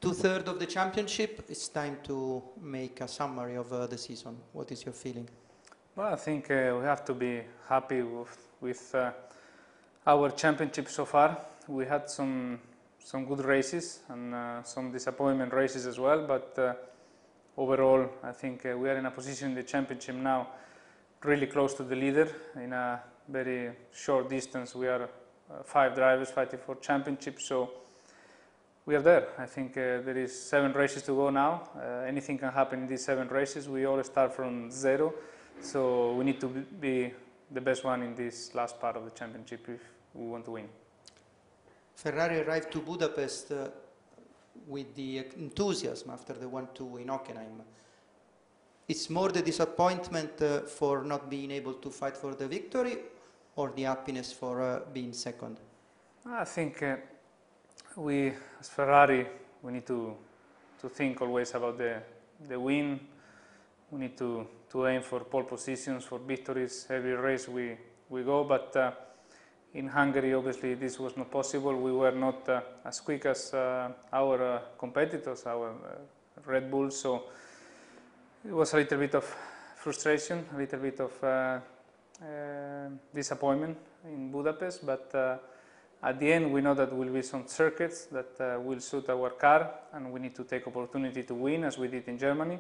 Two-thirds of the championship, it's time to make a summary of the season. What is your feeling? Well, I think we have to be happy with our championship so far. We had some good races and some disappointment races as well, but overall I think we are in a position in the championship now really close to the leader. In a very short distance we are 5 drivers fighting for championship, so we are there. I think there is 7 races to go now. Anything can happen in these 7 races. We all start from 0, so we need to be the best one in this last part of the championship if we want to win. Ferrari arrived to Budapest with the enthusiasm after the 1-2 in Hockenheim. It's more the disappointment for not being able to fight for the victory, or the happiness for being second? I think we, as Ferrari, we need to think always about the win. We need to aim for pole positions, for victories every race we go, but in Hungary obviously this was not possible. We were not as quick as our competitors, our Red Bull, so it was a little bit of frustration, a little bit of disappointment in Budapest, but at the end we know that there will be some circuits that will suit our car, and we need to take opportunity to win as we did in Germany.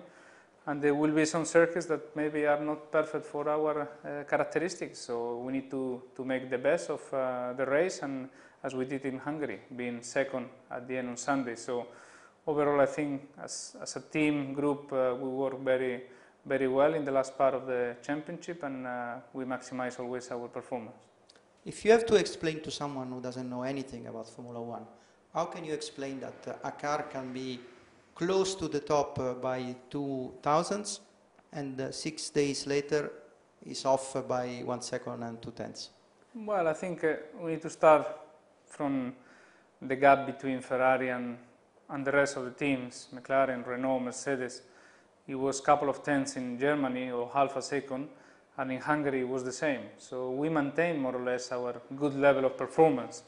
And there will be some circuits that maybe are not perfect for our characteristics, so we need to make the best of the race, and as we did in Hungary, being second at the end on Sunday. So overall I think as a team group we work very well in the last part of the championship, and we maximize always our performance. If you have to explain to someone who doesn't know anything about Formula One, how can you explain that a car can be close to the top by 2000s and 6 days later is off by 1 second and 2/10? Well, I think we need to start from the gap between Ferrari and the rest of the teams, McLaren, Renault, Mercedes. It was a couple of tenths in Germany or half a second, and in Hungary it was the same. So we maintained more or less our good level of performance.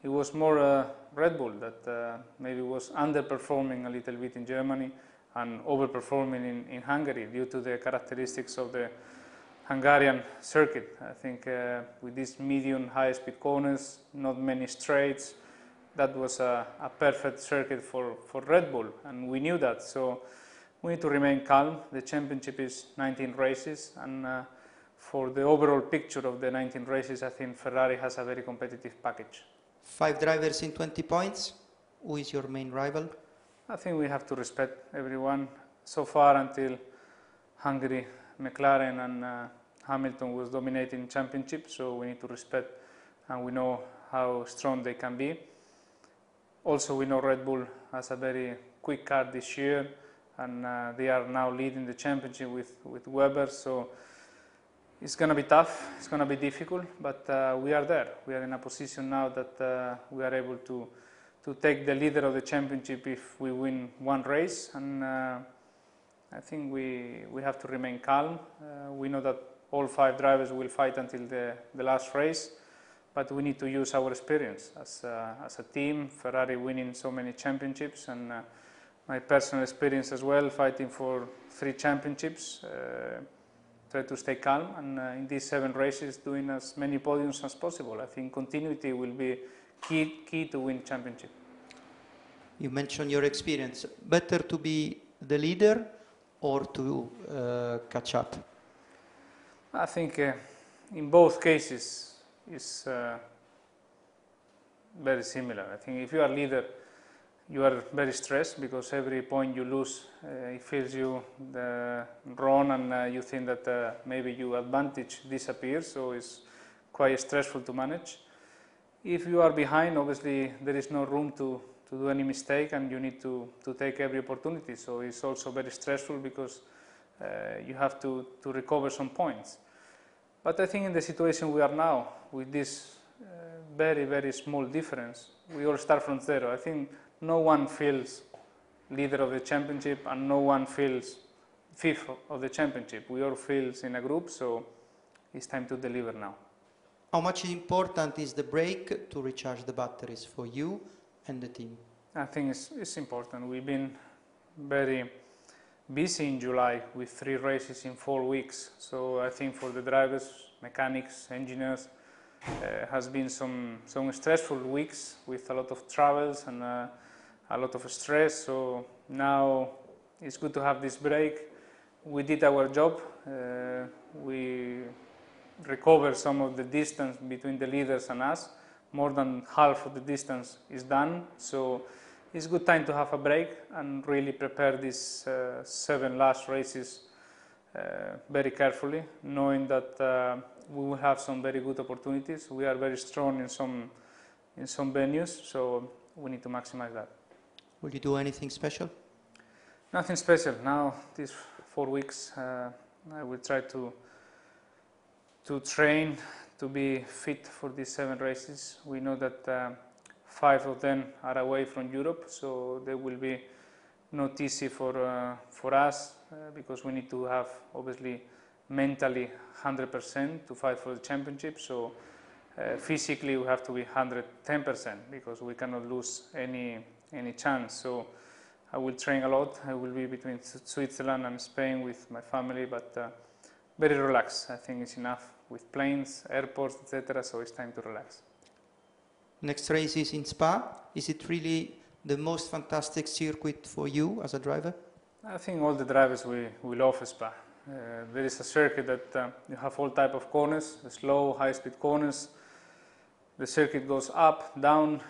It was more Red Bull that maybe was underperforming a little bit in Germany and overperforming in Hungary due to the characteristics of the Hungarian circuit. I think with these medium high-speed corners, not many straights, that was a perfect circuit for Red Bull, and we knew that. So we need to remain calm. The championship is 19 races, and for the overall picture of the 19 races, I think Ferrari has a very competitive package. 5 drivers in 20 points. Who is your main rival? I think we have to respect everyone. So far until Hungary, McLaren and Hamilton was dominating championship, so we need to respect, and we know how strong they can be. Also we know Red Bull has a very quick car this year, and they are now leading the championship with Webber, so it's going to be tough, it's going to be difficult, but we are there. We are in a position now that we are able to take the leader of the championship if we win one race, and I think we have to remain calm. We know that all 5 drivers will fight until the last race, but we need to use our experience as a team. Ferrari winning so many championships, and my personal experience as well, fighting for 3 championships. Try to stay calm, and in these 7 races doing as many podiums as possible. I think continuity will be key to win championship. You mentioned your experience. Better to be the leader or to catch up? I think in both cases it's very similar. I think if you are leader, you are very stressed because every point you lose, it feels you wrong, and you think that maybe your advantage disappears, so it's quite stressful to manage. If you are behind, obviously there is no room to do any mistake, and you need to take every opportunity, so it's also very stressful because you have to recover some points. But I think in the situation we are now, with this very small difference, we all start from 0. I think no one feels leader of the championship and no one feels 5th of the championship. We all feel in a group, so it's time to deliver now. How much important is the break to recharge the batteries for you and the team? I think it's important. We've been very busy in July with 3 races in 4 weeks. So I think for the drivers, mechanics, engineers, has been some stressful weeks with a lot of travels and a lot of stress. So now it's good to have this break. We did our job. We recovered some of the distance between the leaders and us. More than half of the distance is done. So it's a good time to have a break and really prepare these 7 last races very carefully, knowing that we will have some very good opportunities. We are very strong in some venues, so we need to maximize that. Will you do anything special? Nothing special. Now, these 4 weeks, I will try to train to be fit for these 7 races. We know that 5 of them are away from Europe, so they will be not easy for us because we need to have obviously mentally 100% to fight for the championship. So physically we have to be 110% because we cannot lose any chance. So I will train a lot. I will be between Switzerland and Spain with my family, but very relaxed. I think it's enough with planes, airports, etc. So it's time to relax. Next race is in Spa. Is it really the most fantastic circuit for you as a driver? I think all the drivers we love Spa. There is a circuit that you have all type of corners, the slow, high-speed corners. The circuit goes up, down,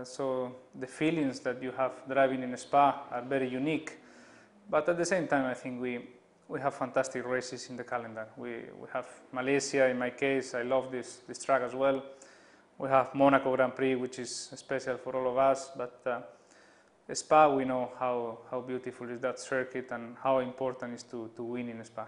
so the feelings that you have driving in Spa are very unique. But at the same time, I think we have fantastic races in the calendar. We have Malaysia, in my case, I love this track as well. We have Monaco Grand Prix, which is special for all of us, but Spa, we know how beautiful is that circuit and how important it is to win in Spa.